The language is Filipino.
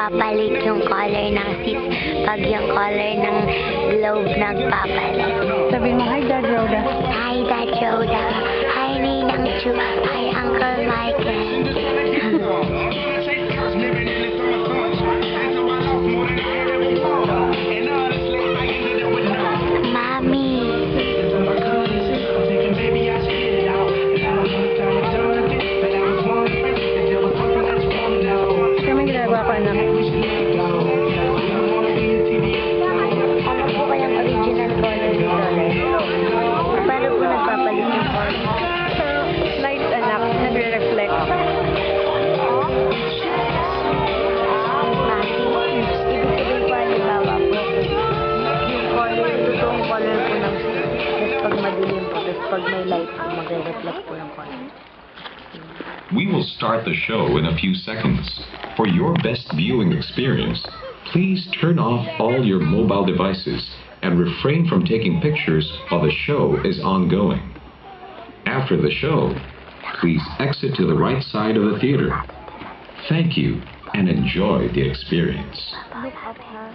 nagpapalit yung color ng seats pag yung color ng globe nagpapalit. Sabi mo, hi Dad Rhoda. Hi, Dad Rhoda. Hi, Ninang Chu. Hi, Uncle Michael. Mami. Kami ginagawa ko, anak. Ano po kayang original color ni Lola? Paano po nagpapalit yung color? Light, anak. Nagre-reflect. Ibig sabihin po, halimbawa po, yung color, yung totoong color po ng tapos pag madilim po, tapos pag may light po, magre-reflect po ng color. We will start the show in a few seconds. For your best viewing experience, please turn off all your mobile devices and refrain from taking pictures while the show is ongoing. After the show, please exit to the right side of the theater. Thank you and enjoy the experience. Look up, ha?